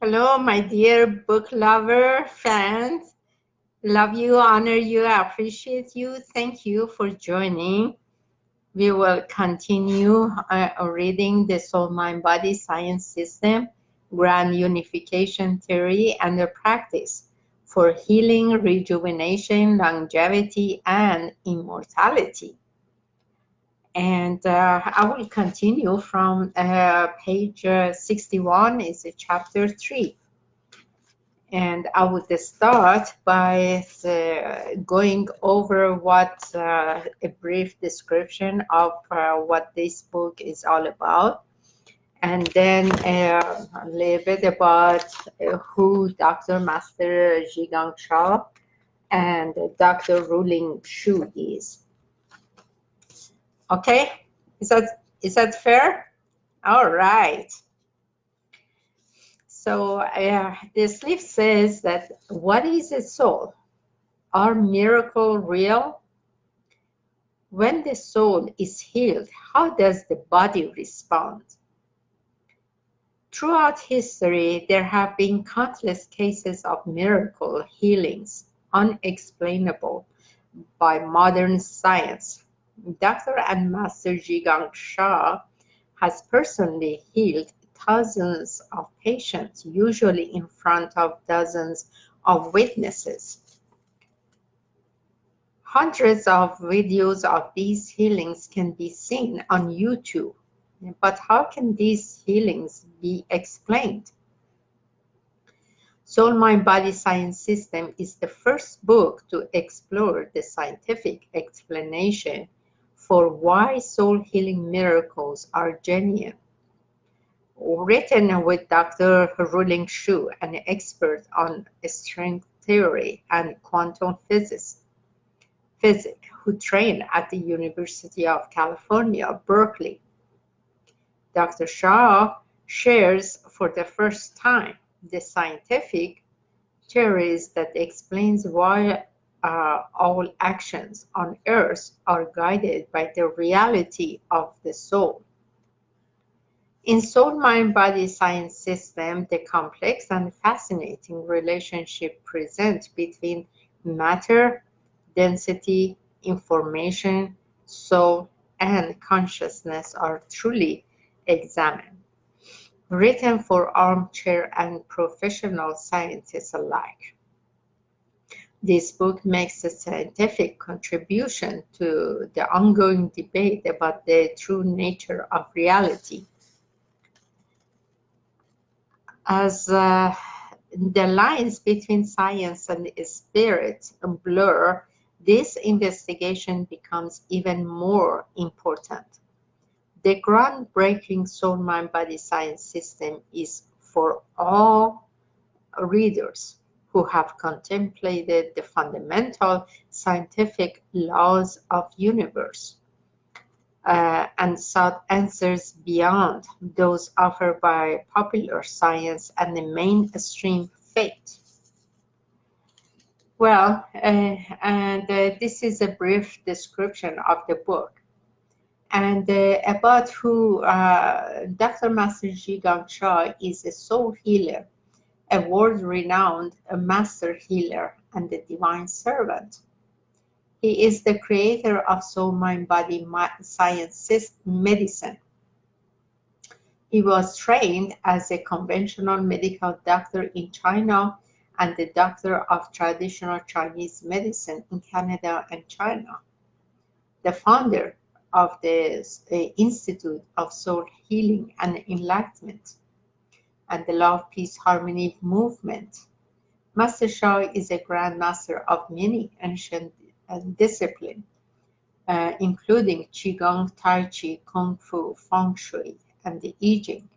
Hello, my dear book lover fans. Love you, honor you, appreciate you. Thank you for joining. We will continue reading the Soul Mind Body Science System, Grand Unification Theory, and the Practice for Healing, Rejuvenation, Longevity, and Immortality. And I will continue from page 61, is chapter 3. And I would start by going over a brief description of what this book is all about, and then a little bit about who Dr. Master Zhigang Shah and Dr. Ruling Shu is. Okay, is that fair? All right. So this leaf says that what is a soul? Are miracles real? When the soul is healed, how does the body respond? Throughout history, there have been countless cases of miracle healings, unexplainable by modern science. Dr. and Master Zhigang Shah has personally healed thousands of patients, usually in front of dozens of witnesses. Hundreds of videos of these healings can be seen on YouTube. But how can these healings be explained? Soul Mind Body Science System is the first book to explore the scientific explanation for why soul healing miracles are genuine. Written with Dr. Ruling Shu, an expert on string theory and quantum physics, who trained at the University of California, Berkeley. Dr. Shah shares for the first time the scientific theories that explains why all actions on earth are guided by the reality of the soul. In Soul Mind Body Science System, the complex and fascinating relationship present between matter, density, information, soul, and consciousness are truly examined. Written for armchair and professional scientists alike. This book makes a scientific contribution to the ongoing debate about the true nature of reality. As the lines between science and spirit blur, this investigation becomes even more important. The groundbreaking Soul Mind Body Science System is for all readers who have contemplated the fundamental scientific laws of the universe and sought answers beyond those offered by popular science and the mainstream faith. Well, this is a brief description of the book. And about who Dr. Master Zhigang Shah is a soul healer, a world-renowned master healer, and a divine servant. He is the creator of Soul Mind Body Science Medicine. He was trained as a conventional medical doctor in China and the doctor of traditional Chinese medicine in Canada and China. The founder of the Institute of Soul Healing and Enlightenment and the Love, Peace, Harmony movement. Master Shah is a Grand Master of many ancient disciplines, including Qigong, Tai Chi, Kung Fu, Feng Shui, and the I Ching.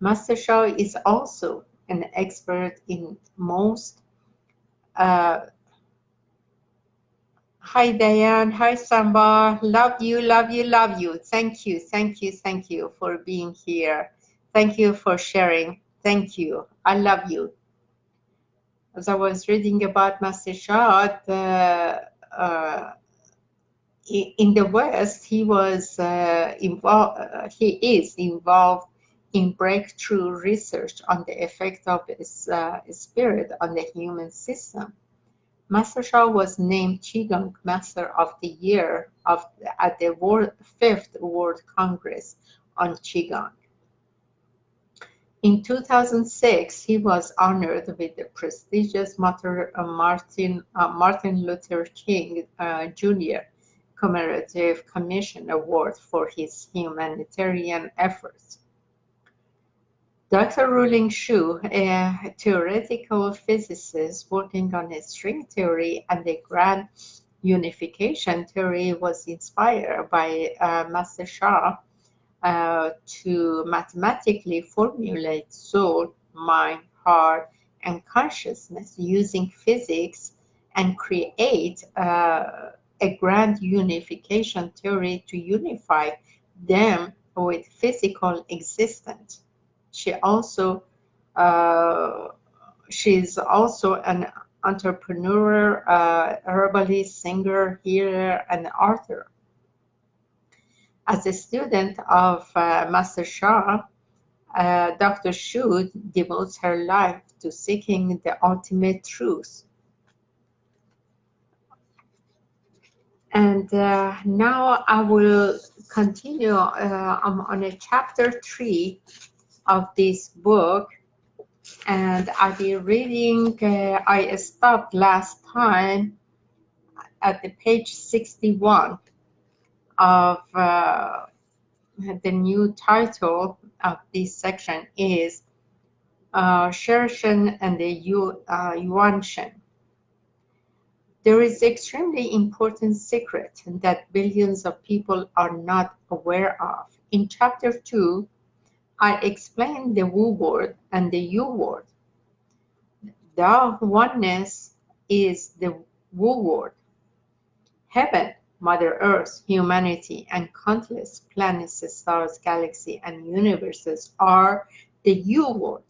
Master Shah is also an expert in most Hi Diane, hi Samba, love you, love you, love you. Thank you, thank you, thank you for being here. Thank you for sharing. Thank you. I love you. As I was reading about Master Shah, in the West, he was involved. He is involved in breakthrough research on the effect of spirit on the human system. Master Sha was named Qigong Master of the Year at the Fifth World Congress on Qigong. In 2006, he was honored with the prestigious Martin Luther King Jr. Commemorative Commission Award for his humanitarian efforts. Dr. Ruling Xu, a theoretical physicist working on string theory and the grand unification theory, was inspired by Master Sha to mathematically formulate soul, mind, heart, and consciousness using physics and create a grand unification theory to unify them with physical existence. She's also an entrepreneur, herbalist, singer, healer, and author. As a student of Master Sha, Dr. Xu devotes her life to seeking the ultimate truth. And now I will continue. I'm on a chapter 3 of this book, and I'll be reading. I stopped last time at the page 61 of the new title of this section is Shershen and the Yuanshen. There is an extremely important secret that billions of people are not aware of. In chapter 2, I explain the Wu word and the Yu word. The oneness is the Wu word. Heaven, Mother Earth, humanity, and countless planets, stars, galaxies, and universes are the Yu word.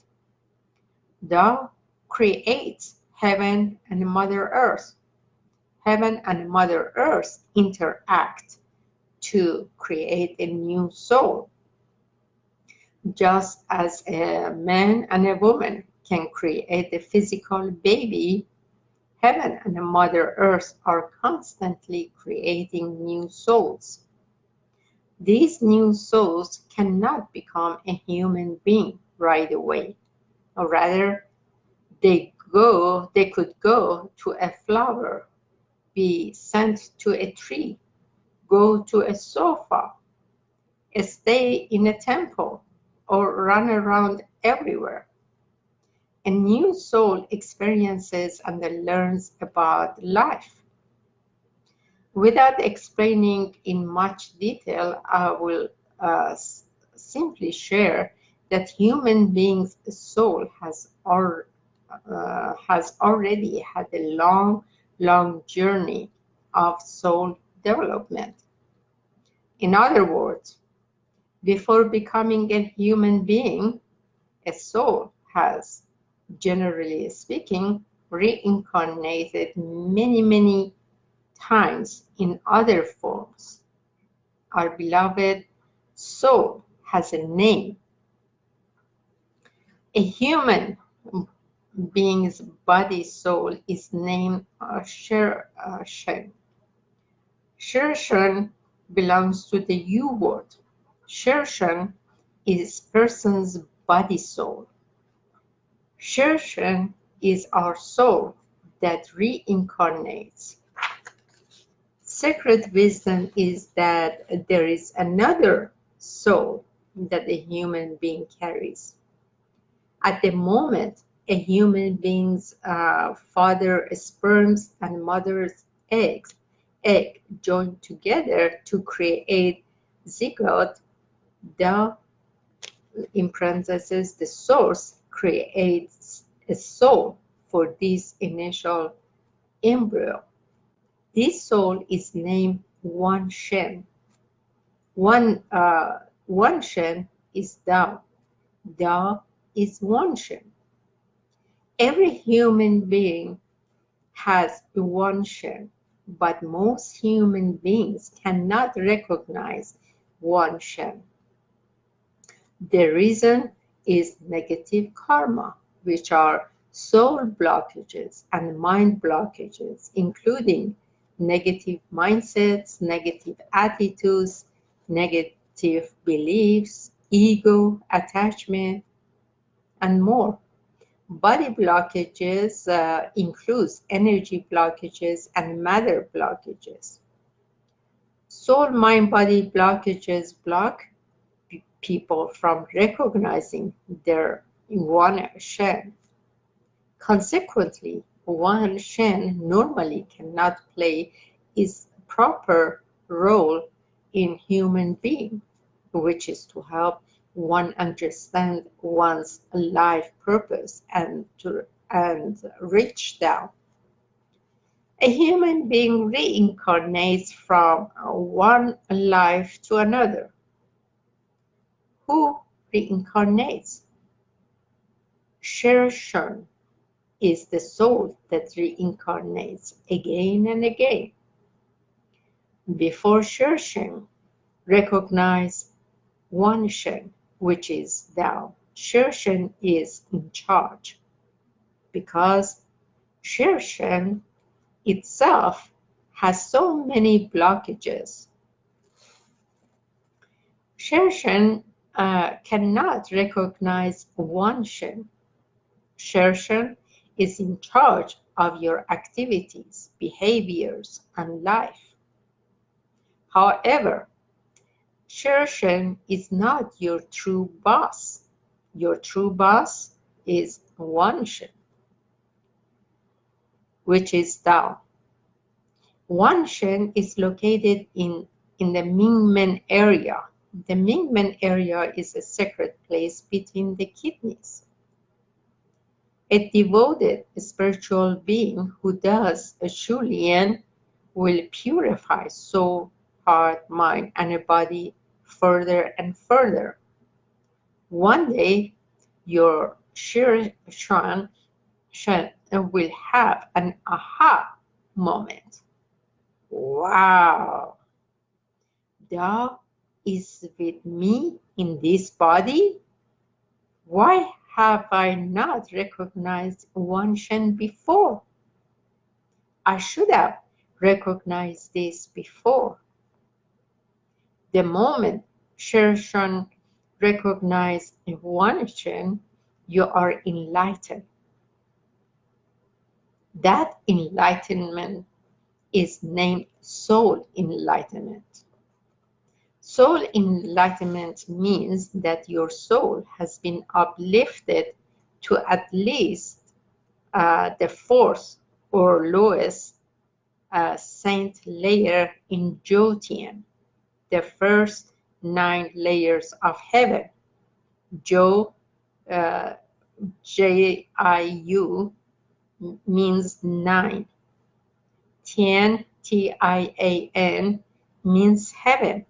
Thou creates heaven and Mother Earth. Heaven and Mother Earth interact to create a new soul. Just as a man and a woman can create a physical baby, Heaven and Mother Earth are constantly creating new souls. These new souls cannot become a human being right away, or rather, they could go to a flower, be sent to a tree, go to a sofa, stay in a temple, or run around everywhere. A new soul experiences and learns about life. Without explaining in much detail, I will simply share that human beings' soul has already had a long journey of soul development. In other words, before becoming a human being, a soul has, generally speaking, reincarnated many times in other forms. Our beloved soul has a name. A human being's body soul is named Shershen. Shershen belongs to the Yu word. Shershen is person's body soul. Shershen is our soul that reincarnates. Sacred wisdom is that there is another soul that a human being carries. At the moment, a human being's father's sperms and mother's egg join together to create zygote. The, in parentheses, the source creates a soul for this initial embryo. This soul is named Wan Shen. Wan Shen is Tao. Tao is Wan Shen. Every human being has Wan Shen, but most human beings cannot recognize Wan Shen. The reason is negative karma, which are soul blockages and mind blockages, including negative mindsets, negative attitudes, negative beliefs, ego, attachment, and more. Body blockages includes energy blockages and matter blockages. Soul mind body blockages block people from recognizing their one Shen. Consequently, one Shen normally cannot play its proper role in human being, which is to help one understand one's life purpose and reach down. A human being reincarnates from one life to another. Who reincarnates? Shershan is the soul that reincarnates again and again. Before Shershan, recognize one Shen, which is Tao. Shershan is in charge because Shershan itself has so many blockages. Shershan cannot recognize one Shen. Shershan is in charge of your activities, behaviors, and life. However, Shershan is not your true boss. Your true boss is one Shen, which is Tao. One Shen is located in the Mingmen area. The Mingmen area is a sacred place between the kidneys. A devoted spiritual being who does a Shulian will purify soul, heart, mind, and body further and further. One day, your Shan will have an aha moment. Wow, Tao is with me in this body? Why have I not recognized one Shen before? I should have recognized this before. The moment Shershan recognizes one Shen, you are enlightened. That enlightenment is named soul enlightenment. Soul enlightenment means that your soul has been uplifted to at least the fourth or lowest saint layer in Jyotian, the first 9 layers of heaven. Jo, uh, Jiu, means 9. Tian, Tian, means heaven.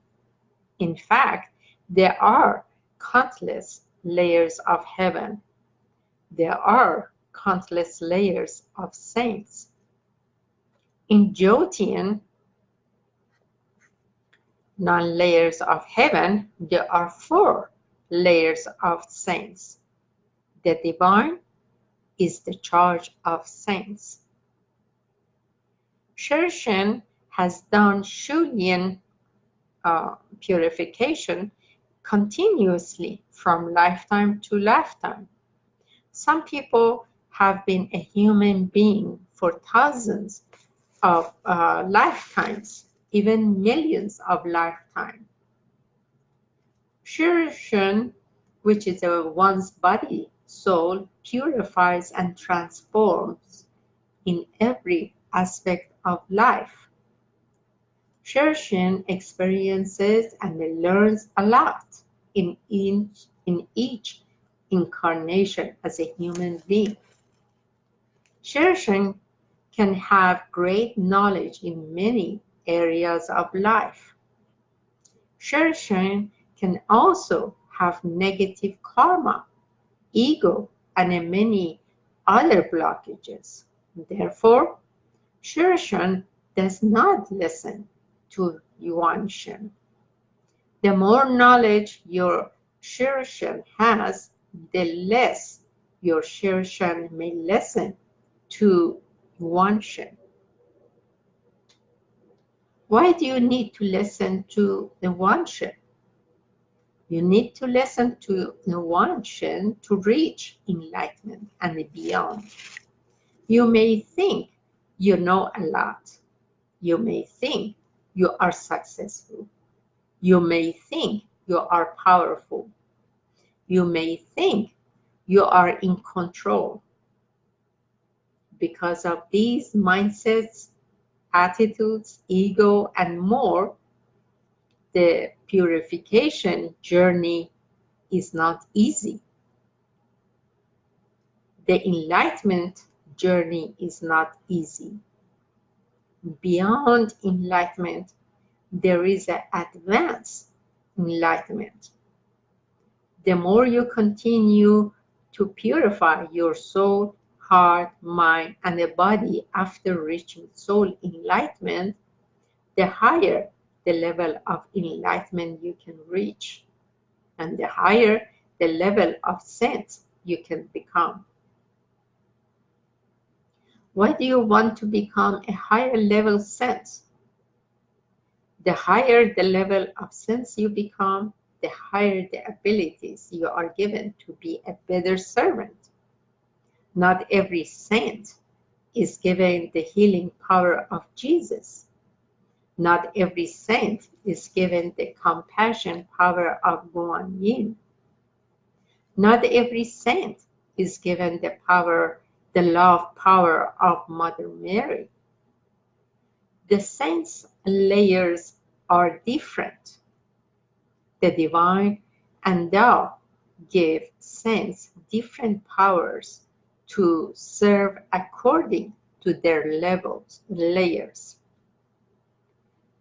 In fact, there are countless layers of heaven. There are countless layers of saints. In Jyotian, 9 layers of heaven, there are 4 layers of saints. The divine is the charge of saints. Shershan has done Shulian purification continuously from lifetime to lifetime. Some people have been a human being for thousands of lifetimes, even millions of lifetimes. Shershan, which is one's body, soul, purifies and transforms in every aspect of life. Shershan experiences and learns a lot in each incarnation as a human being. Shershan can have great knowledge in many areas of life. Shershan can also have negative karma, ego, and many other blockages. Therefore, Shershan does not listen to Yuan Shen. The more knowledge your Shirashan has, the less your Shirashan may listen to Wanshan. Why do you need to listen to the Wanshan? You need to listen to the Wanshan to reach enlightenment and beyond. You may think you know a lot. You may think you are successful. You may think you are powerful. You may think you are in control. Because of these mindsets, attitudes, ego, and more, the purification journey is not easy. The enlightenment journey is not easy. Beyond enlightenment, there is an advanced enlightenment. The more you continue to purify your soul, heart, mind, and the body after reaching soul enlightenment, the higher the level of enlightenment you can reach, and the higher the level of sense you can become. Why do you want to become a higher level sense? The higher the level of sense you become, the higher the abilities you are given to be a better servant. Not every saint is given the healing power of Jesus. Not every saint is given the compassion power of Guan Yin. Not every saint is given the power, the love power of Mother Mary. The saints' layers are different. The divine and Tao give saints different powers to serve according to their levels, layers.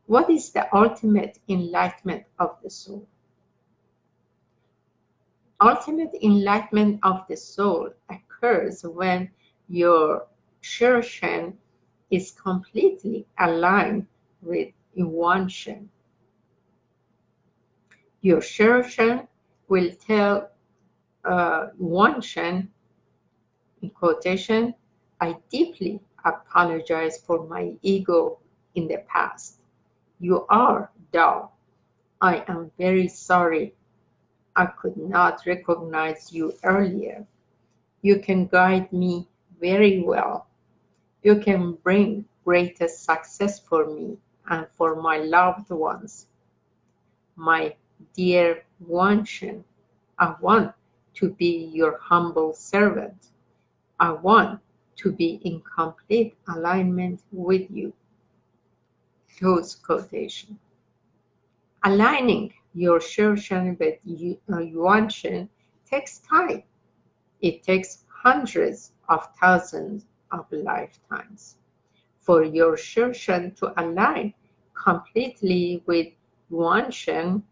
What is the ultimate enlightenment of the soul? Ultimate enlightenment of the soul occurs when your Shirshan is completely aligned with Yuanshan. Your Shirshan will tell Yuanshan, in quotation, I deeply apologize for my ego in the past. You are Tao. I am very sorry I could not recognize you earlier. You can guide me very well. You can bring greatest success for me and for my loved ones. My dear Wanshan, I want to be your humble servant. I want to be in complete alignment with you. Close quotation. Aligning your Shirshan with Yuanshan takes time. It takes hundreds of thousands of lifetimes for your Shirshan to align completely with Yuanshan,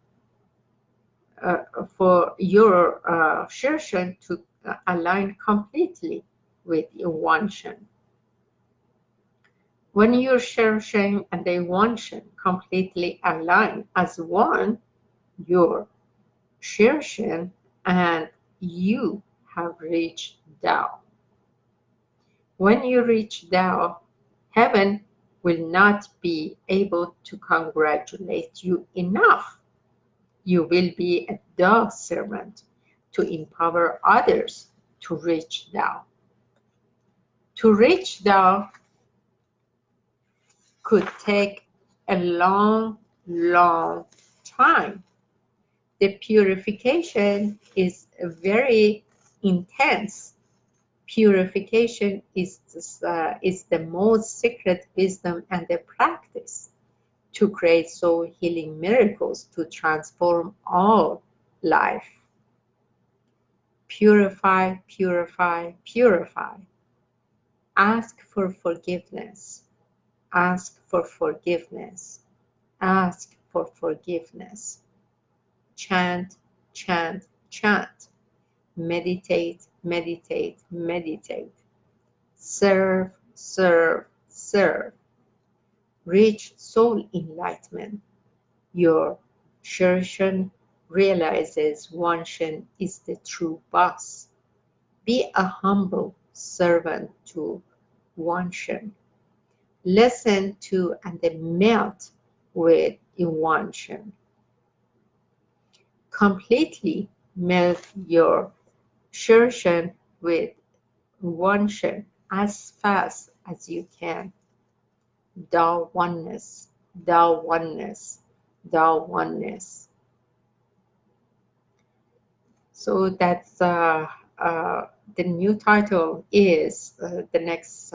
for your Shirshan to align completely with Yuanshan. When your Shirshan and the Yuanshan completely align as one, your Shirshan and you have reached Tao. When you reach Tao, heaven will not be able to congratulate you enough. You will be a Tao servant to empower others to reach Tao. To reach Tao could take a long, long time. The purification is very intense. Purification is the most secret wisdom and the practice to create soul healing miracles to transform all life. Purify, purify, purify. Ask for forgiveness. Ask for forgiveness. Ask for forgiveness. Chant, chant, chant. Meditate, meditate, meditate. Serve, serve, serve. Reach soul enlightenment. Your Shirshan realizes Wan Shen is the true boss. Be a humble servant to Wan Shen. Listen to and then melt with Wan Shen. Completely melt your Shen with Wan Shen as fast as you can. Tao oneness, Tao oneness, Tao oneness. So that's the new title is the next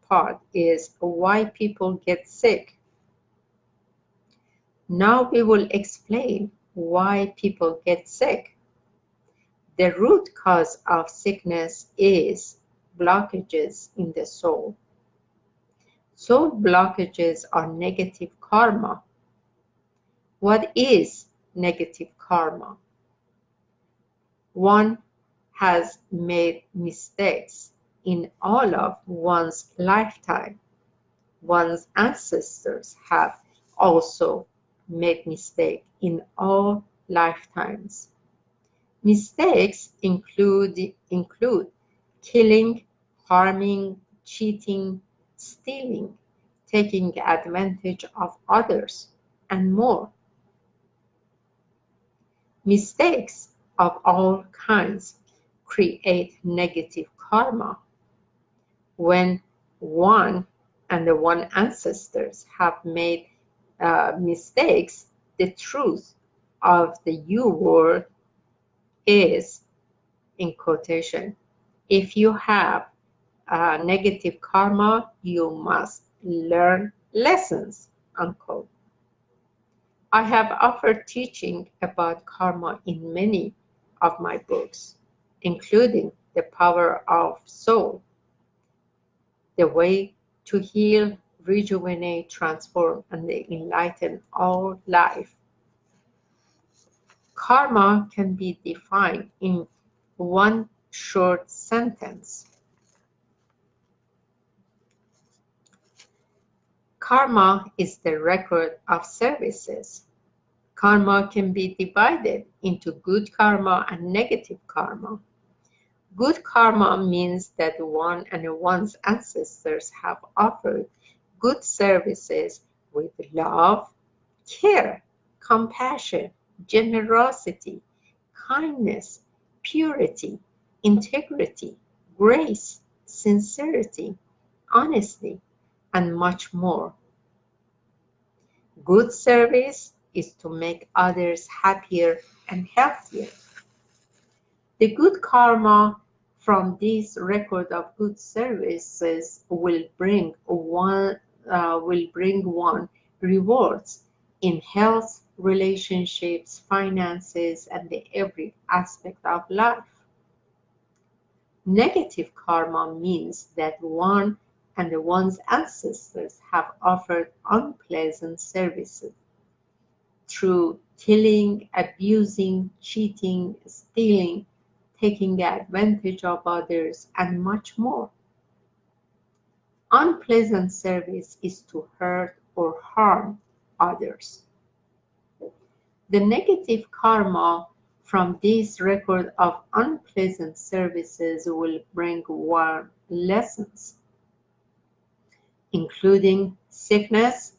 part is why people get sick. Now we will explain why people get sick. The root cause of sickness is blockages in the soul. Soul blockages are negative karma. What is negative karma? One has made mistakes in all of one's lifetime. One's ancestors have also made mistakes in all lifetimes. Mistakes include killing, harming, cheating, stealing, taking advantage of others, and more. Mistakes of all kinds create negative karma. When one and the one ancestors have made mistakes, the truth of the you word is, in quotation, if you have negative karma, you must learn lessons, unquote. I have offered teaching about karma in many of my books, including The Power of Soul, The Way to Heal, Rejuvenate, Transform, and Enlighten All Life. Karma can be defined in one short sentence. Karma is the record of services. Karma can be divided into good karma and negative karma. Good karma means that one and one's ancestors have offered good services with love, care, compassion, generosity, kindness, purity, integrity, grace, sincerity, honesty, and much more. Good service is to make others happier and healthier. The good karma from this record of good services will bring one rewards in health, relationships, finances, and every aspect of life. Negative karma means that one and one's ancestors have offered unpleasant services through killing, abusing, cheating, stealing, taking advantage of others, and much more. Unpleasant service is to hurt or harm others. The negative karma from this record of unpleasant services will bring one lessons, including sickness,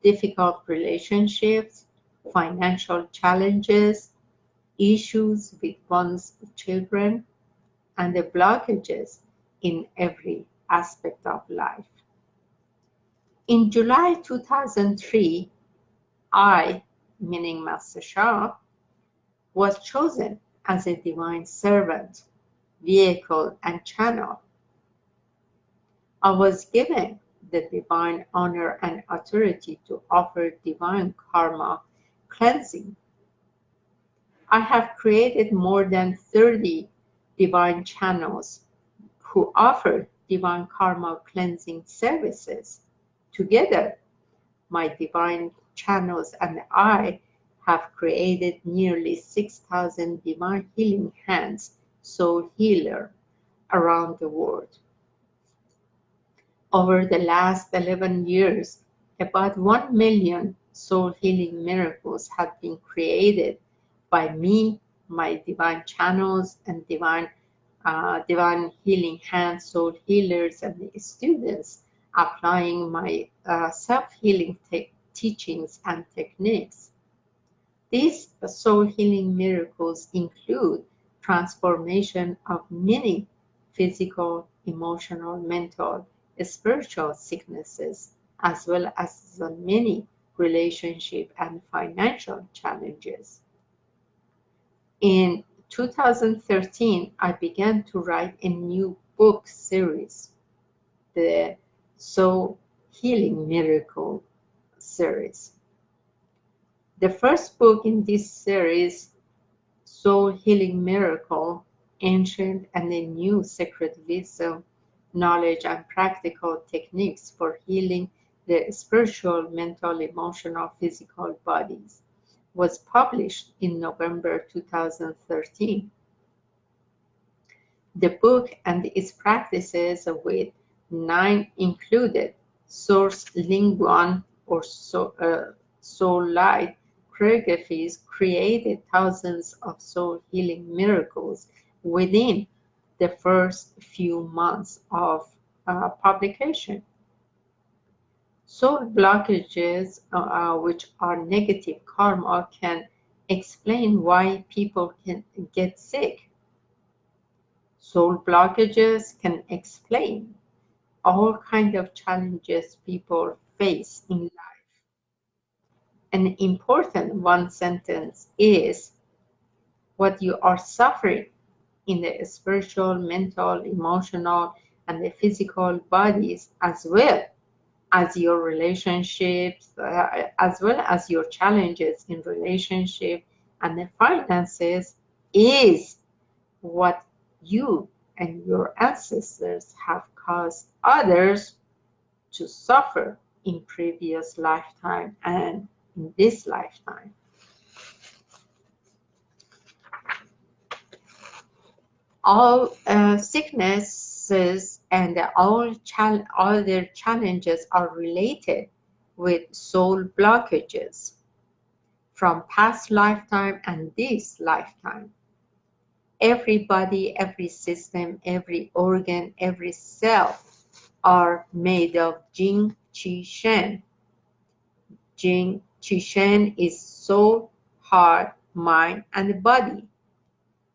difficult relationships, financial challenges, issues with one's children, and the blockages in every aspect of life. In July 2003, I, meaning Master Sha, was chosen as a divine servant, vehicle, and channel. I was given the divine honor and authority to offer divine karma cleansing. I have created more than 30 divine channels who offer divine karma cleansing services. Together, my divine channels and I have created nearly 6,000 divine healing hands, soul healer, around the world. Over the last 11 years, about 1 million soul healing miracles have been created by me, my divine channels, and divine healing hands, soul healers, and the students applying my self-healing teachings and techniques. These soul healing miracles include transformation of many physical, emotional, mental, spiritual sicknesses, as well as the many relationship and financial challenges. In 2013, I began to write a new book series, the Soul Healing Miracle series. The first book in this series, Soul Healing Miracle, Ancient and a New Secret Wisdom, Knowledge and Practical Techniques for Healing the Spiritual, Mental, Emotional, Physical Bodies, was published in November 2013. The book and its practices with 9 included source linguan or soul light choreographies created thousands of soul healing miracles within the first few months of publication. Soul blockages, which are negative karma, can explain why people can get sick. Soul blockages can explain all kinds of challenges people face in life. An important one sentence is what you are suffering in the spiritual, mental, emotional, and the physical bodies, as well as your relationships, as well as your challenges in relationship and the finances, is what you and your ancestors have caused others to suffer in previous lifetime and in this lifetime. All sicknesses and all their challenges are related with soul blockages from past lifetime and this lifetime. Every body, every system, every organ, every cell are made of Jing, Qi, Shen. Jing, Qi, Shen is soul, heart, mind, and body.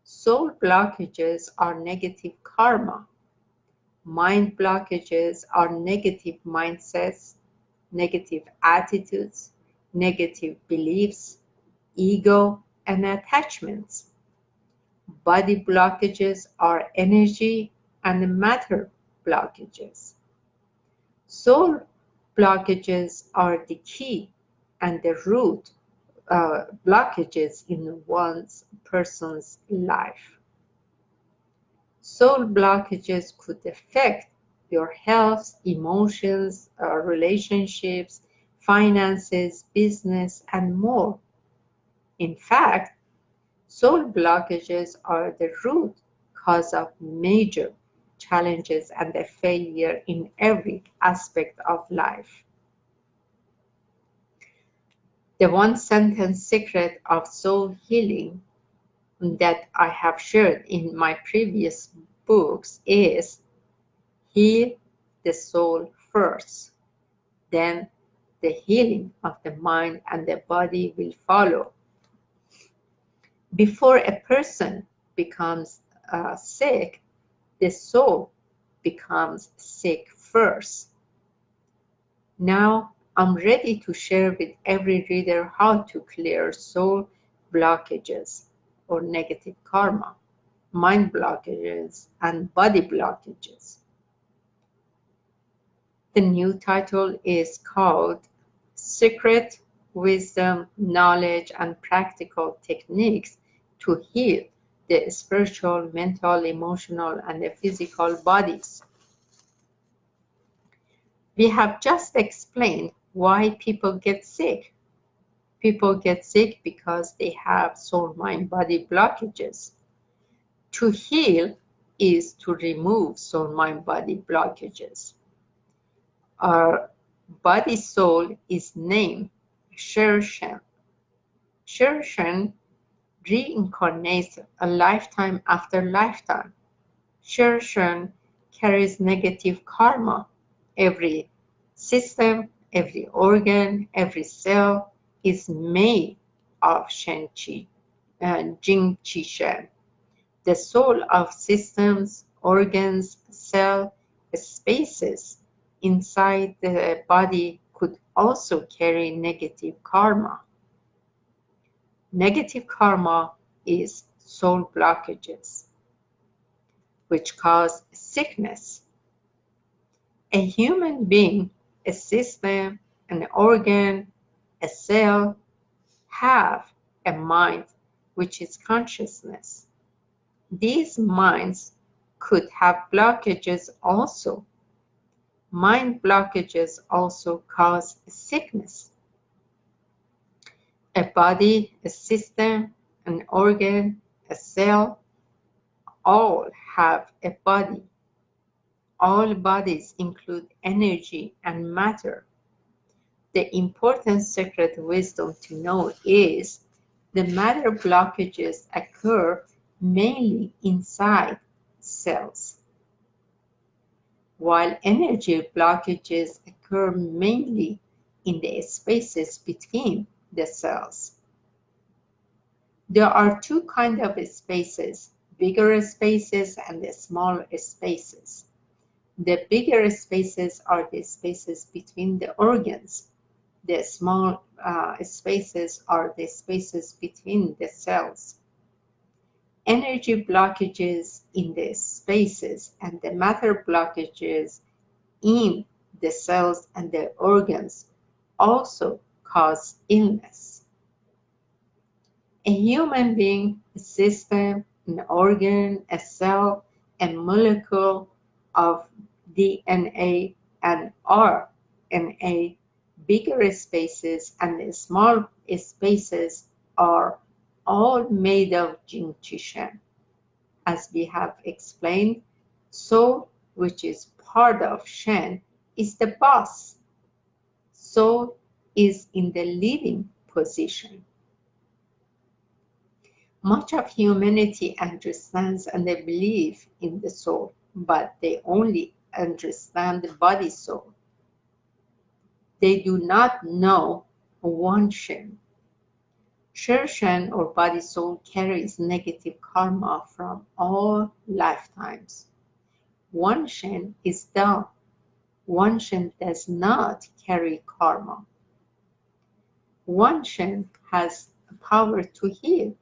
Soul blockages are negative karma. Mind blockages are negative mindsets, negative attitudes, negative beliefs, ego, and attachments. Body blockages are energy and matter blockages. Soul blockages are the key and the root blockages in one's person's life. Soul blockages could affect your health, emotions, relationships, finances, business, and more. In fact, soul blockages are the root cause of major challenges and a failure in every aspect of life. The one sentence secret of soul healing that I have shared in my previous books is heal the soul first, then the healing of the mind and the body will follow. Before a person becomes sick, the soul becomes sick first. Now I'm ready to share with every reader how to clear soul blockages or negative karma, mind blockages, and body blockages. The new title is called Secret Wisdom, Knowledge, and Practical Techniques to Heal the Spiritual, Mental, Emotional, and the Physical Bodies. We have just explained why people get sick. People get sick because they have soul, mind, body blockages. To heal is to remove soul, mind, body blockages. Our body soul is named Shershen. Shershen reincarnates a lifetime after lifetime. Shershon carries negative karma. Every system, every organ, every cell is made of Jing Qi Shen. The soul of systems, organs, cell spaces inside the body could also carry negative karma. Negative karma is soul blockages, which cause sickness. A human being, a system, an organ, a cell have a mind, which is consciousness. These minds could have blockages also. Mind blockages also cause sickness. A body, a system, an organ, a cell, all have a body. All bodies include energy and matter. The important secret wisdom to know is the matter blockages occur mainly inside cells, while energy blockages occur mainly in the spaces between the cells. There are two kinds of spaces, bigger spaces and the smaller spaces. The bigger spaces are the spaces between the organs. The small spaces are the spaces between the cells. Energy blockages in the spaces and the matter blockages in the cells and the organs also cause illness. A human being, a system, an organ, a cell, a molecule of DNA and RNA, bigger spaces and small spaces are all made of Jing Qi Shen. As we have explained, soul, which is part of Shen, is the boss. Soul is in the leading position. Much of humanity understands and they believe in the soul, but they only understand the body soul. They do not know one Shen. Shen or body soul carries negative karma from all lifetimes. One Shen is down. One Shen does not carry karma. One Shen has power to heal.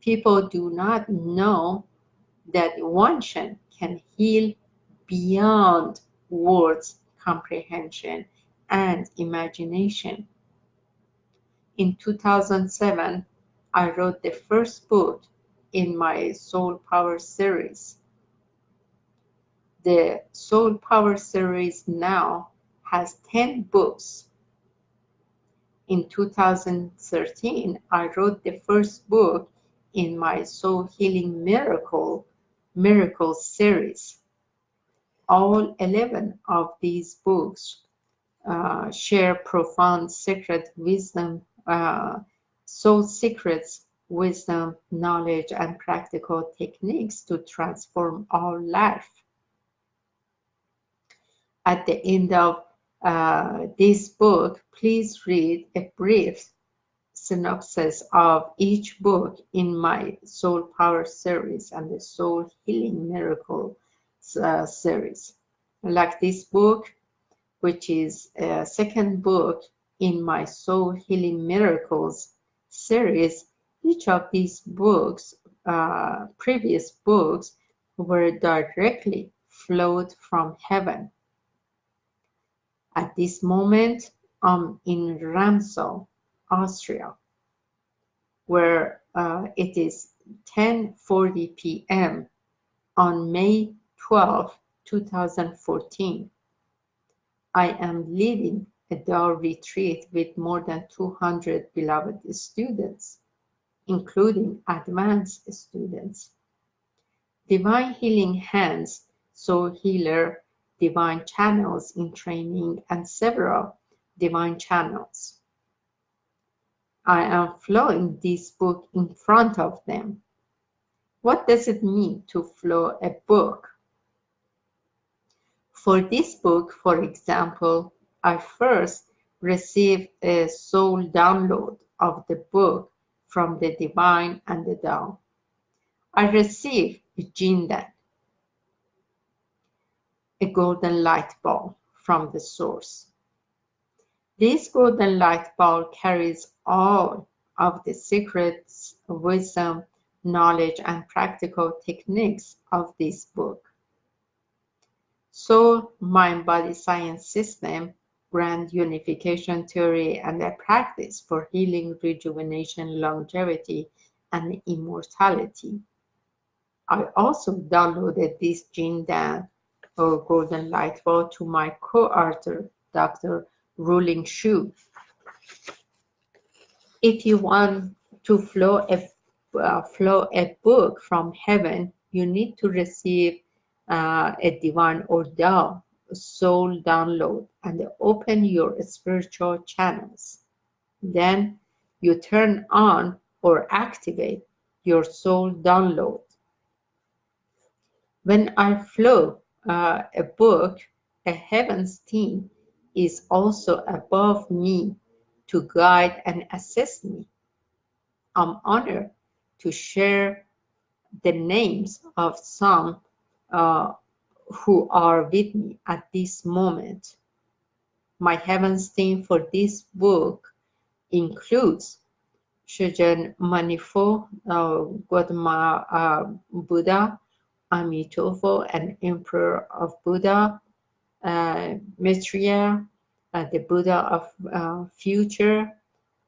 People do not know that one Shen can heal beyond words, comprehension, and imagination. In 2007, I wrote the first book in my Soul Power series. The Soul Power series now has 10 books. In 2013, I wrote the first book in my Soul Healing Miracles series. All 11 of these books share profound secret wisdom, soul secrets, wisdom, knowledge, and practical techniques to transform our life. At the end of this book, please read a brief synopsis of each book in my Soul Power series and the Soul Healing Miracle series. Like this book, which is a second book in my Soul Healing Miracles series, each of these books, previous books, were directly flowed from heaven. At this moment, I'm in Ramsau, Austria, where it is 10:40 p.m. on May 12, 2014. I am leading a Tao retreat with more than 200 beloved students, including advanced students. Divine Healing Hands, Soul Healer, Divine Channels in training, and several divine channels. I am flowing this book in front of them. What does it mean to flow a book? For this book, for example, I first received a soul download of the book from the divine and the Tao. I received a jindan, a golden light ball from the source. This golden light ball carries all of the secrets, wisdom, knowledge, and practical techniques of this book. Soul, mind, body science system, grand unification theory, and a practice for healing, rejuvenation, longevity, and immortality. I also downloaded this Jindan or Golden Light Ball to my co-author, Dr. Ruling Shu. If you want to flow a book from heaven, you need to receive a divine or Tao soul download and open your spiritual channels. Then you turn on or activate your soul download. When I flow a book, a heaven's team is also above me to guide and assist me. I'm honored to share the names of some uh, who are with me at this moment. My heaven's team for this book includes Shujin Manifo, Gautama Buddha, Amitabha, and Emperor of Buddha, Maitreya, the Buddha of future,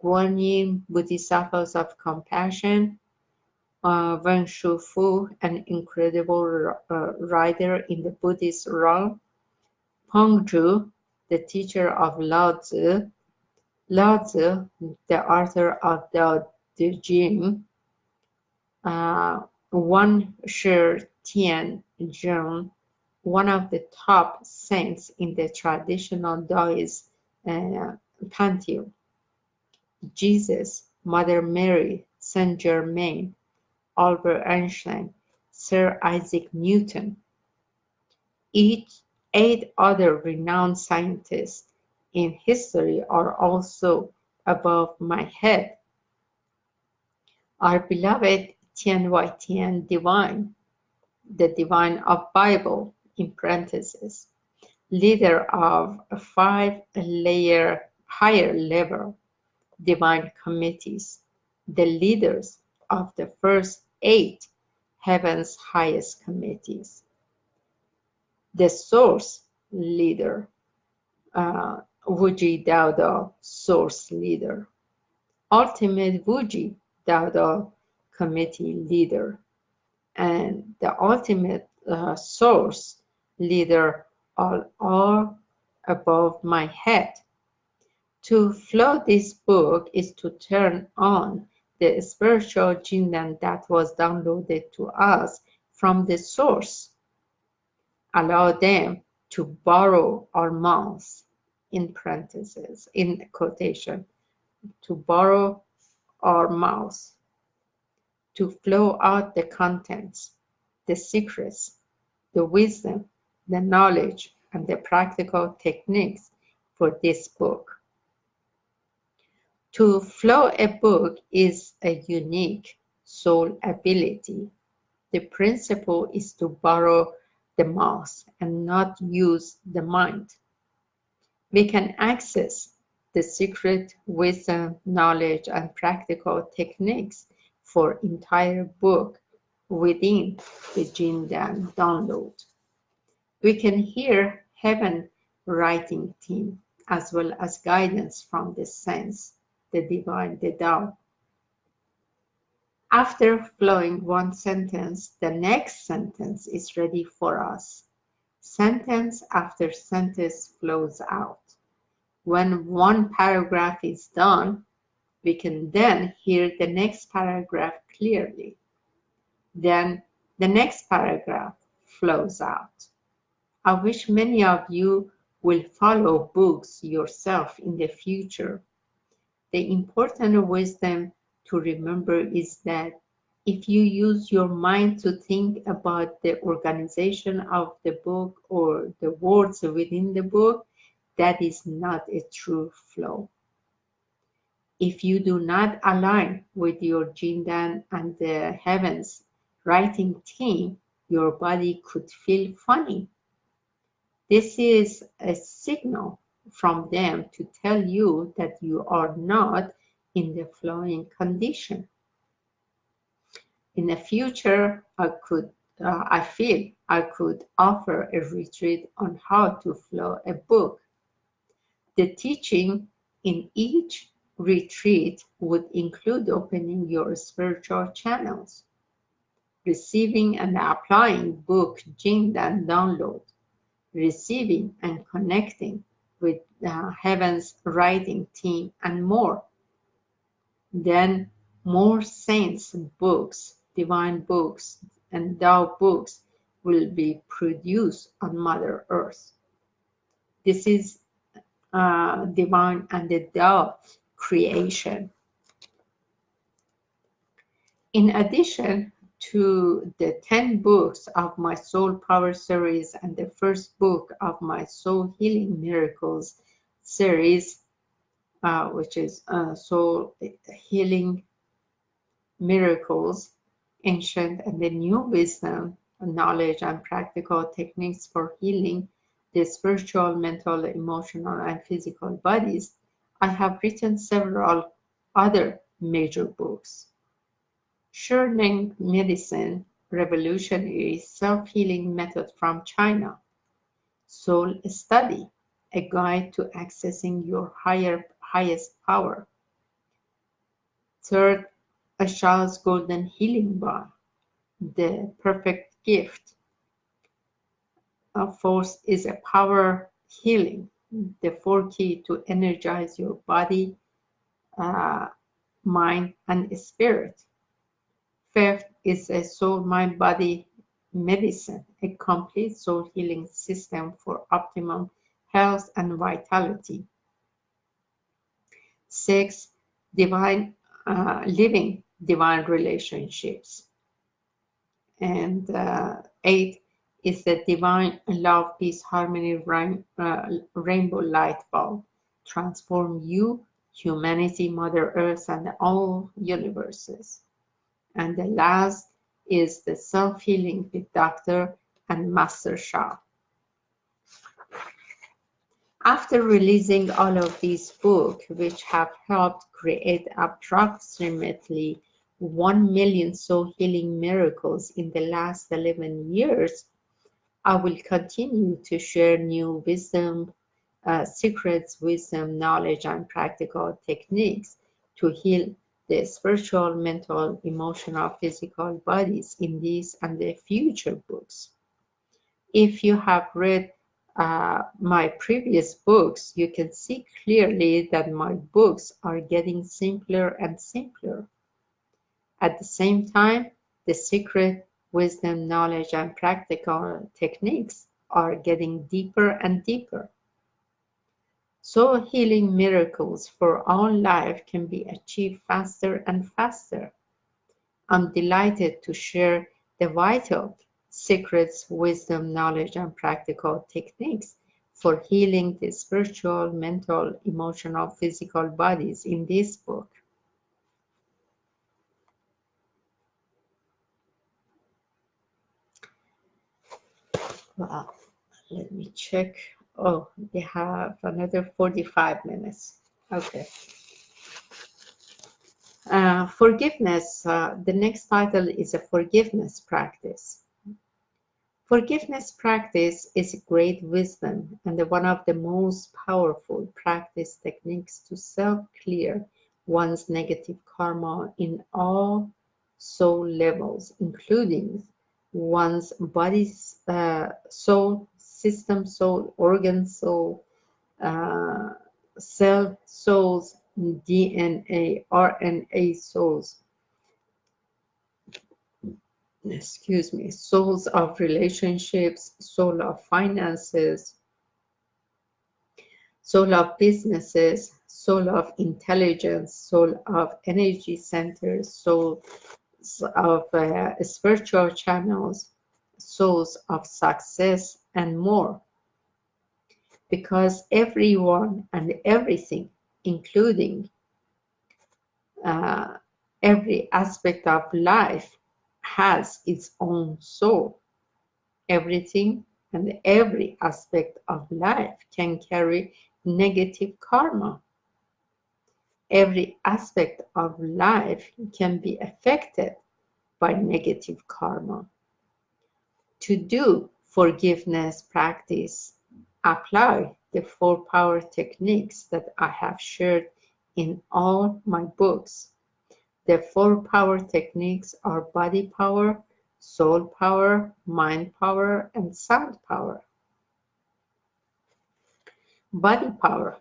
Guanyin, Bodhisattvas of compassion, Wen Shufu, an incredible rider in the Buddhist realm, Pengzhu, the teacher of Lao Tzu, Lao Tzu, the author of the De Jing, Wan Shi Tian Zheng, one of the top saints in the traditional Taoist pantheon, Jesus, Mother Mary, Saint Germain, Albert Einstein, Sir Isaac Newton. Eight other renowned scientists in history are also above my head. Our beloved Tian Wai Tian Divine, the Divine of Bible, in parentheses, leader of 5 higher level divine committees, the leaders of the first 8 heaven's highest committees, the source leader, Wuji Daoda source leader, ultimate Wuji Daoda committee leader, and the ultimate source leader are all above my head. To flow this book is to turn on the spiritual jindan that was downloaded to us from the source. Allow them to borrow our mouths, in parentheses, in quotation, to borrow our mouths, to flow out the contents, the secrets, the wisdom, the knowledge, and the practical techniques for this book. To flow a book is a unique soul ability. The principle is to borrow the mouth and not use the mind. We can access the secret wisdom, knowledge, and practical techniques for entire book within the Jindan download. We can hear heaven writing team as well as guidance from the sense, the divine, the Tao. After flowing one sentence, the next sentence is ready for us. Sentence after sentence flows out. When one paragraph is done, we can then hear the next paragraph clearly. Then the next paragraph flows out. I wish many of you will follow books yourself in the future. The important wisdom to remember is that if you use your mind to think about the organization of the book or the words within the book, that is not a true flow. If you do not align with your Jindan and the heavens writing team, your body could feel funny. This is a signal from them to tell you that you are not in the flowing condition. In the future, I feel I could offer a retreat on how to flow a book. The teaching in each retreat would include opening your spiritual channels, receiving and applying book Jindan download, receiving and connecting with Heaven's writing team, and more. Then more saints books, divine books, and Tao books will be produced on Mother Earth. This is divine and the Tao creation. In addition to the 10 books of my Soul Power series and the first book of my Soul Healing Miracles series, which is Soul Healing Miracles, Ancient and the New Wisdom, Knowledge and Practical Techniques for Healing the Spiritual, Mental, Emotional, and Physical Bodies, I have written several other major books. Shurning Medicine, Revolutionary Self-Healing Method from China. Soul Study, a guide to accessing your highest power. Third, Asha's Golden Healing Bar, the perfect gift. Fourth is a power healing, the 4 key to energize your body, mind, and spirit. Fifth is a soul, mind, body medicine, a complete soul healing system for optimum health and vitality. Six, living divine relationships. And 8 is the divine love, peace, harmony, rainbow light bulb. Transform you, humanity, Mother Earth, and all universes. And the last is the self-healing with Dr. and Master Sha. After releasing all of these books, which have helped create approximately 1 million soul healing miracles in the last 11 years, I will continue to share new wisdom, secrets, wisdom, knowledge, and practical techniques to heal the spiritual, mental, emotional, physical bodies in these and the future books. If you have read my previous books, you can see clearly that my books are getting simpler and simpler. At the same time, the secret, wisdom, knowledge, and practical techniques are getting deeper and deeper. Soul healing miracles for all life can be achieved faster and faster. I'm delighted to share the vital secrets, wisdom, knowledge, and practical techniques for healing the spiritual, mental, emotional, physical bodies in this book. Wow, let me check. Oh, they have another 45 minutes. Okay. Forgiveness. The next title is a forgiveness practice. Forgiveness practice is a great wisdom and one of the most powerful practice techniques to self-clear one's negative karma in all soul levels, including one's body's soul, system soul, organ soul, cell souls, DNA, RNA souls, souls of relationships, soul of finances, soul of businesses, soul of intelligence, soul of energy centers, souls of spiritual channels, souls of success, and more. Because everyone and everything, including uh, every aspect of life, has its own soul. Everything and every aspect of life can carry negative karma. Every aspect of life can be affected by negative karma. To do forgiveness practice, apply the four power techniques that I have shared in all my books. The four power techniques are body power, soul power, mind power, and sound power. Body power.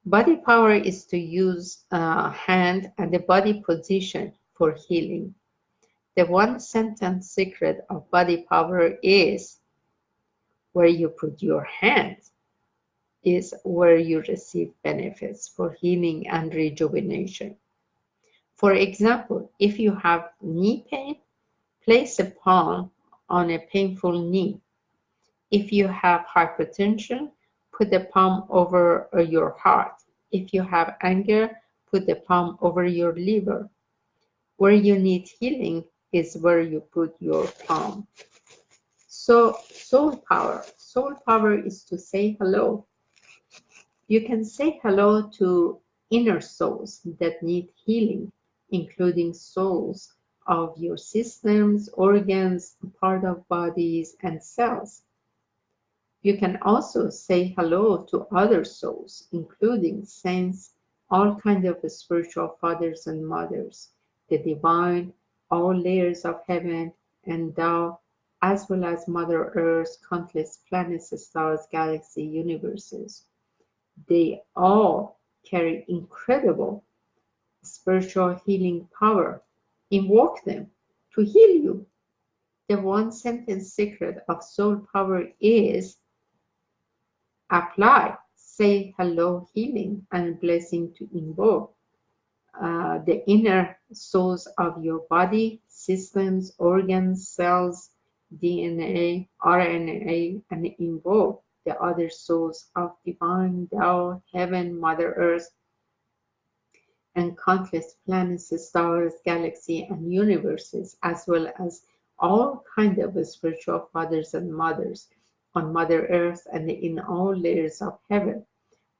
Body power is to use hand and the body position for healing. The one sentence secret of body power is where you put your hand is where you receive benefits for healing and rejuvenation. For example, if you have knee pain, place a palm on a painful knee. If you have hypertension, put the palm over your heart. If you have anger, put the palm over your liver. Where you need healing is where you put your palm. So, soul power. Soul power is to say hello. You can say hello to inner souls that need healing, including souls of your systems, organs, part of bodies, and cells. You can also say hello to other souls, including saints, all kinds of spiritual fathers and mothers, the divine, all layers of heaven and Tao, as well as Mother Earth, countless planets, stars, galaxies, universes. They all carry incredible spiritual healing power. Invoke them to heal you. The one sentence secret of soul power is apply, say hello, healing, and blessing to invoke the inner souls of your body, systems, organs, cells, DNA, RNA, and invoke the other souls of divine Tao, heaven, Mother Earth, and countless planets, stars, galaxies, and universes, as well as all kinds of spiritual fathers and mothers on Mother Earth and in all layers of heaven,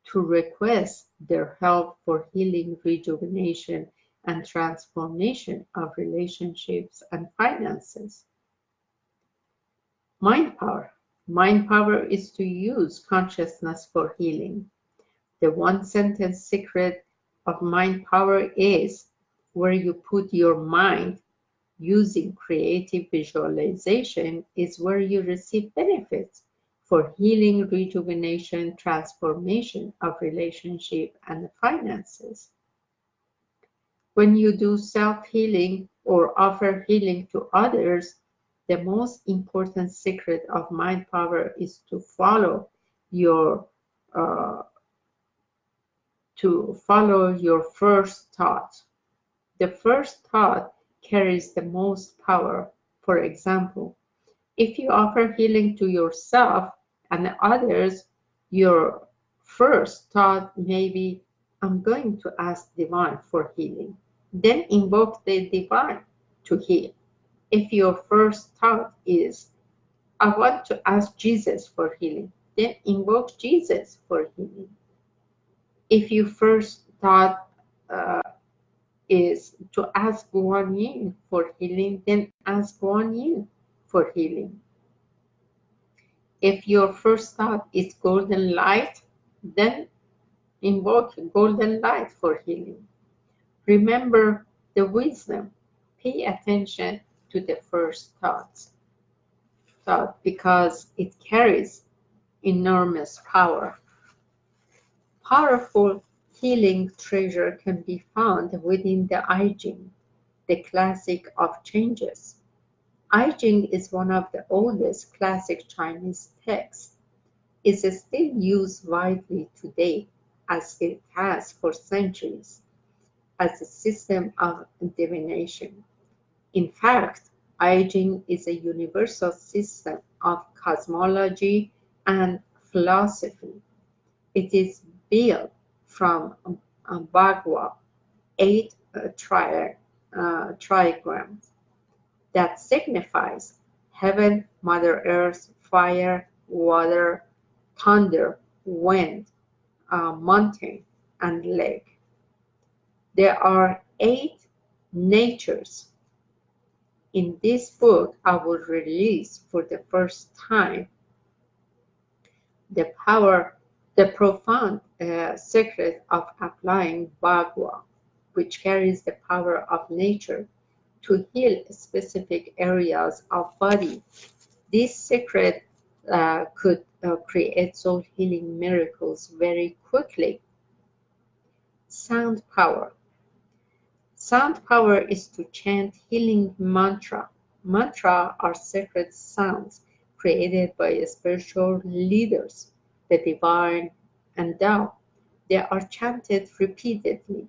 to request their help for healing, rejuvenation, and transformation of relationships and finances. Mind power. Mind power is to use consciousness for healing. The one sentence secret of mind power is where you put your mind using creative visualization is where you receive benefits for healing, rejuvenation, transformation of relationship and finances. When you do self-healing or offer healing to others, the most important secret of mind power is your uh, follow your first thought. The first thought carries the most power. For example, if you offer healing to yourself and others, your first thought may be, I'm going to ask divine for healing. Then invoke the divine to heal. If your first thought is, I want to ask Jesus for healing, then invoke Jesus for healing. If your first thought is to ask Guan Yin for healing, then ask Guan Yin for healing. If your first thought is golden light, then invoke golden light for healing. Remember the wisdom. Pay attention to the first thought because it carries enormous power. Powerful healing treasure can be found within the I Ching, the classic of changes. I Ching is one of the oldest classic Chinese texts. is still used widely today, as it has for centuries, as a system of divination. In fact, I Ching is a universal system of cosmology and philosophy. It is built from Bhagwa, eight trigrams that signifies heaven, Mother Earth, fire, water, thunder, wind, mountain, and lake. There are eight natures. In this book, I will release for the first time the power, the profound secret of applying Bhagwa, which carries the power of nature to heal specific areas of body. This secret could create soul healing miracles very quickly. Sound power. Sound power is to chant healing mantra. Mantra are sacred sounds created by spiritual leaders, the divine and Tao. They are chanted repeatedly.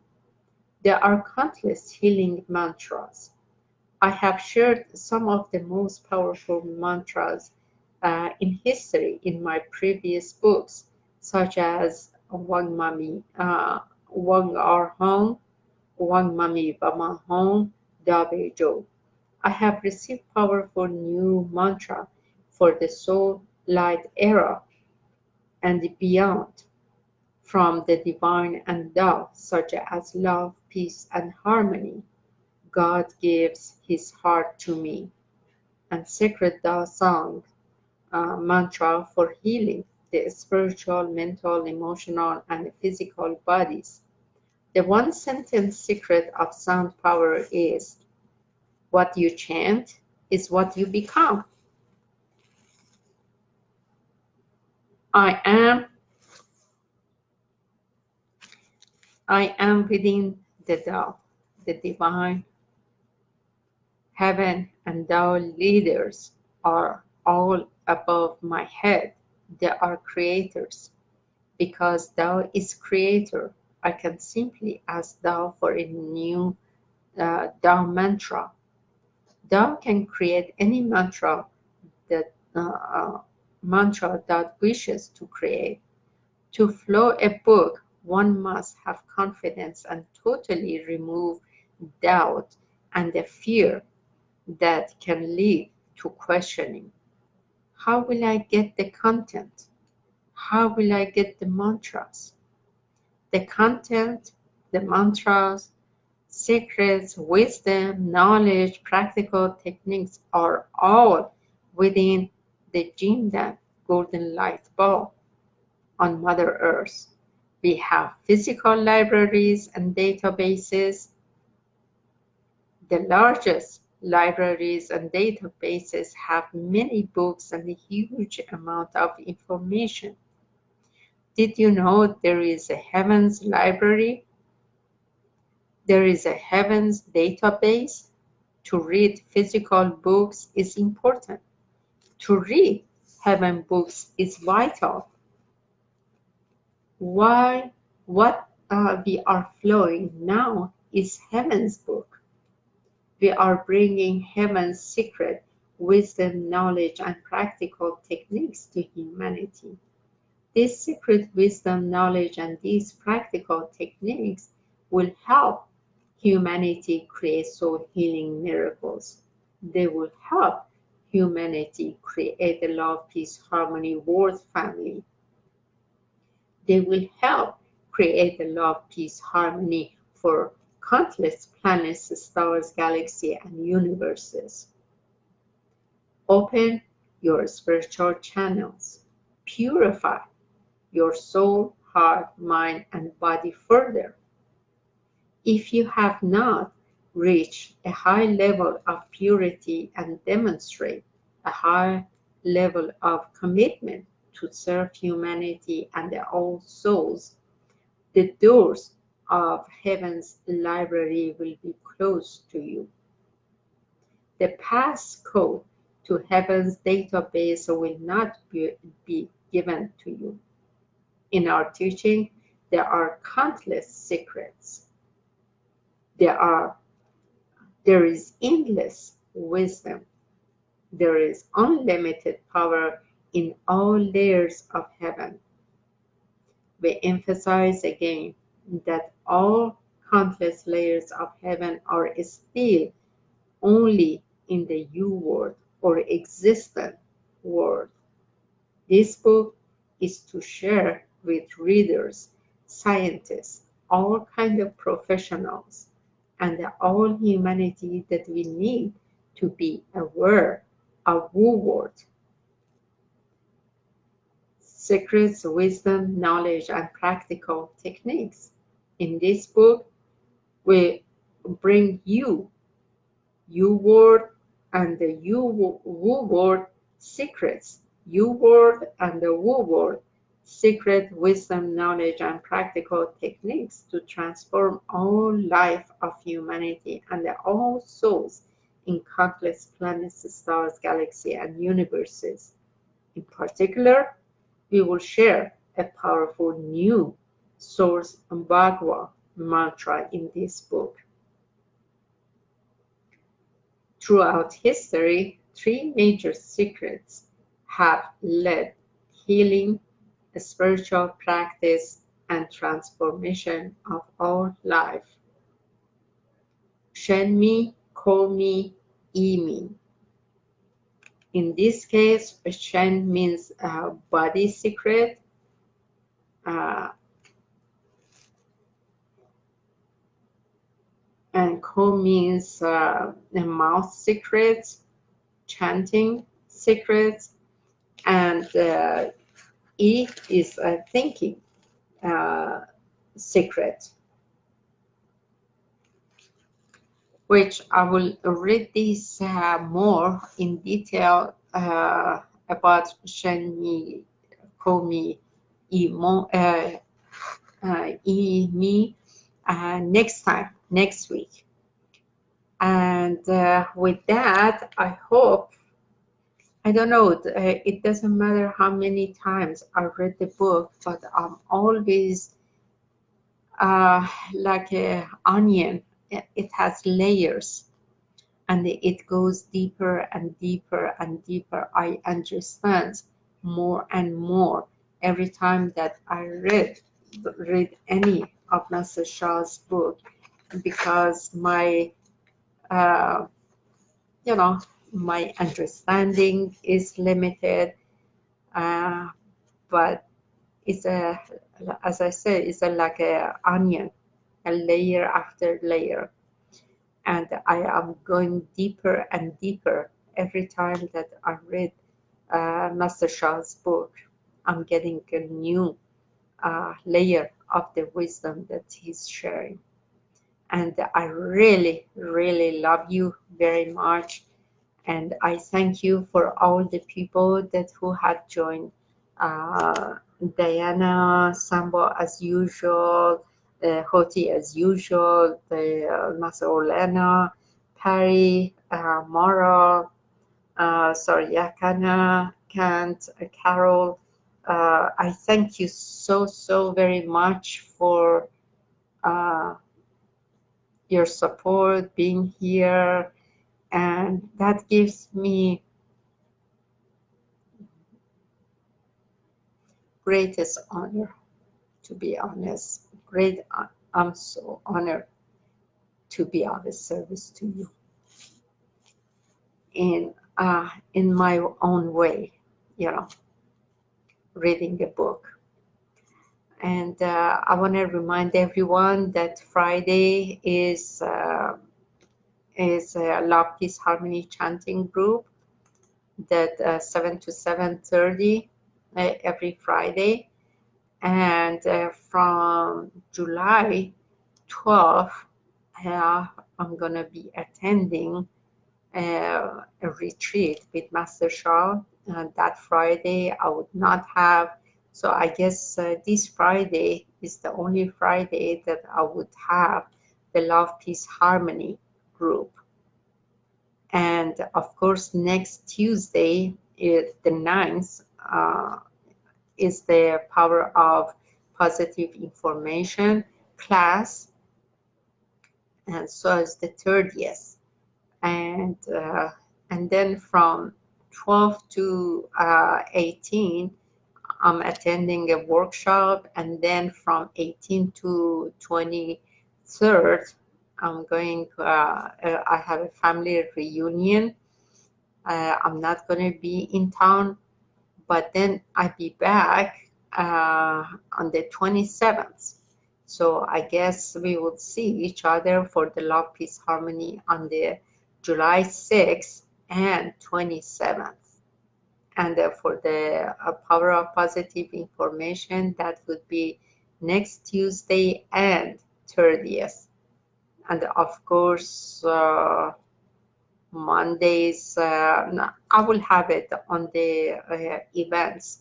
There are countless healing mantras. I have shared some of the most powerful mantras in history in my previous books, such as Wang Mami, Wang Ar Hong, Wang Mami Bama Hong, Dabe Jo. I have received powerful new mantra for the soul light era and beyond from the divine and Tao, such as love, peace, and harmony. God gives his heart to me, and sacred Tao song mantra for healing the spiritual, mental, emotional, and physical bodies. The one sentence secret of sound power is what you chant is what you become. I am, I am within the Tao, the divine heaven and Tao leaders are all above my head. They are creators. Because Tao is creator, I can simply ask Tao for a new Tao mantra. Tao can create any mantra that wishes to create. To flow a book, one must have confidence and totally remove doubt and the fear that can lead to questioning. How will I get the content? How will I get the mantras? The content, the mantras, secrets, wisdom, knowledge, practical techniques are all within the Jindan golden light ball on Mother Earth. We have physical libraries and databases. The largest libraries and databases have many books and a huge amount of information. Did you know there is a Heavens Library? There is a Heavens database. To read physical books is important. To read heaven books is vital. Why what we are flowing now is heaven's book. We are bringing heaven's secret, wisdom, knowledge, and practical techniques to humanity. This secret wisdom, knowledge, and these practical techniques will help humanity create soul healing miracles. They will help humanity create a love, peace, harmony world family. They will help create a love, peace, harmony for countless planets, stars, galaxies, and universes. Open your spiritual channels. Purify your soul, heart, mind, and body further. If you have not reached a high level of purity and demonstrate a high level of commitment to serve humanity and all souls, the doors of heaven's library will be closed to you. The passcode to heaven's database will not be given to you. In our teaching, there are countless secrets. There is endless wisdom. There is unlimited power in all layers of heaven. We emphasize again that all countless layers of heaven are still only in the you world or existent world. This book is to share with readers, scientists, all kinds of professionals, and all humanity that we need to be aware of woo world. Secrets, wisdom, knowledge, and practical techniques. In this book, we bring you word and the woo word secrets. You word and the woo word secret, wisdom, knowledge, and practical techniques to transform all life of humanity and all souls in countless planets, stars, galaxies, and universes. In particular, we will share a powerful new source Bhagavad mantra in this book. Throughout history, three major secrets have led healing, spiritual practice, and transformation of all life. Shenmi, Komi, Imi. In this case, Shen means body secret, and Ko means mouth secrets, chanting secrets, and E is thinking secret, which I will read this more in detail about Shenmi, Komi, Imo, Me next week. And with that, I hope, I don't know, it doesn't matter how many times I read the book, but I'm always like an onion. It has layers and it goes deeper and deeper and deeper. I understand more and more every time that I read any of Master Shah's book, because my my understanding is limited, but it's as I said, it's like a onion, a layer after layer, and I am going deeper and deeper every time that I read Master Shah's book. I'm getting a new layer of the wisdom that he's sharing. And I really, really love you very much. And I thank you for all the people that who had joined. Diana, Sambo as usual, Hoti as usual, the Masa Olena, Perry, Mara, Yakana, Kant, Carol. I thank you so, so very much for your support, being here, and that gives me greatest honor, to be honest. I'm so honored to be of service to you in my own way, reading the book. And I want to remind everyone that Friday is a Love, Peace, Harmony chanting group that 7 to 7:30 every Friday. And from July 12th, I'm going to be attending a retreat with Master Shah. That Friday I would not have. So I guess this Friday is the only Friday that I would have the Love, Peace, Harmony group. And of course, next Tuesday, the 9th, is the Power of Positive Information class, and so is the 30th. And then from 12 to 18, I'm attending a workshop, and then from 18 to 23rd, I'm going. I have a family reunion. I'm not going to be in town, but then I'll be back on the 27th. So I guess we will see each other for the Love, Peace, Harmony on the July 6th and 27th. And for the Power of Positive Information, that would be next Tuesday and 30th. And of course, Mondays, I will have it on the events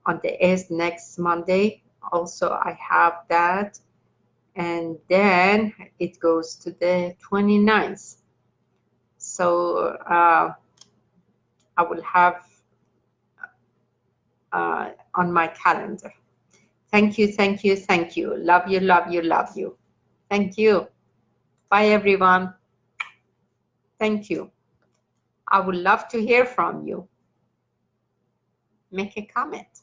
on the next Monday. Also, I have that. And then it goes to the 29th. So I will have on my calendar. Thank you, thank you, thank you. Love you, love you, love you. Thank you. Bye, everyone. Thank you. I would love to hear from you. Make a comment.